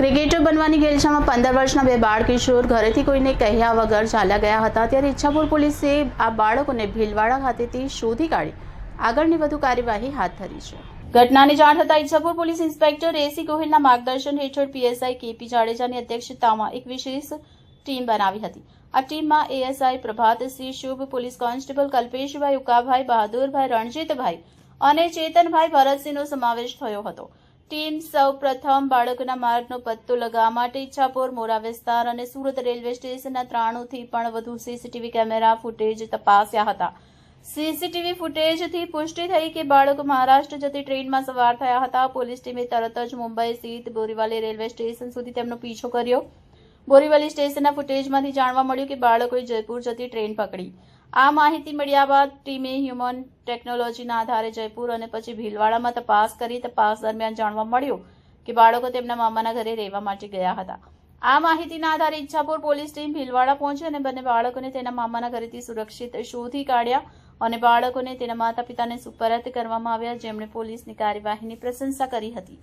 Cricketer બનવાની ગેલછામાં 15 વર્ષના બે બાળ કિશોર ઘરેથી કોઈને કહ્યા વગર ચાલ્યા ગયા હતા, ત્યારે ઈચ્છાપુર પોલીસે આ બાળકોને ભીલવાડા ખાતેથી શોધી કાઢી આગળની વધુ કાર્યવાહી હાથ ધરી છે। ઘટનાની જાણ થતાં ઈચ્છાપુર પોલીસ ઇન્સ્પેક્ટર એસી ગોહિલના માર્ગદર્શન હેઠળ પીએસઆઈ કેપી જાડેજાની અધ્યક્ષતામાં એક વિશેષ ટીમ બનાવી હતી। આ ટીમમાં એએસઆઈ પ્રભાતસિંહ શુભ, પોલીસ કોન્સ્ટેબલ કલ્પેશભાઈ ઉકાભાઈ, બહાદુરભાઈ, રણજીતભાઈ અને ચેતનભાઈ ભરતસિંહનો સમાવેશ થયો હતો। ટીમ સૌ પ્રથમ બાળકોના માર્ગનો પત્તો લગાવવા માટે ઈચ્છાપુર, મોરા વિસ્તાર અને સુરત રેલવે સ્ટેશનના 93 થી પણ વધુ સીસીટીવી કેમેરા ફૂટેજ તપાસ્યા હતા। સીસીટીવી ફૂટેજથી પુષ્ટિ થઈ કે બાળકો મહારાષ્ટ્ર જતી ટ્રેનમાં સવાર થયા હતા। પોલીસ ટીમે તરત જ મુંબઈ સ્થિત બોરીવલી રેલવે સ્ટેશન સુધી તેમનો પીછો કર્યો। બોરીવલી સ્ટેશનના ફૂટેજમાંથી જાણવા મળ્યું કે બાળકોએ જયપુર જતી ટ્રેન પકડી। આ માહિતી મળ્યા બાદ ટીમે હ્યુમન ટેકનોલોજીના આધારે જયપુર અને પછી ભીલવાડામાં તપાસ કરી। તપાસ દરમિયાન જાણવા મળ્યું કે બાળકો તેમના મામાના ઘરે રહેવા માટે ગયા હતા। આ માહિતીના આધારે ઈચ્છાપુર પોલીસ ટીમ ભીલવાડા પહોંચી અને બંને બાળકોને તેના મામાના ઘરેથી સુરક્ષિત શોધી કાઢ્યા અને બાળકોને તેના માતા પિતાને સુપરત કરવામાં આવ્યા, જેમણે પોલીસની કાર્યવાહીની પ્રશંસા કરી હતી।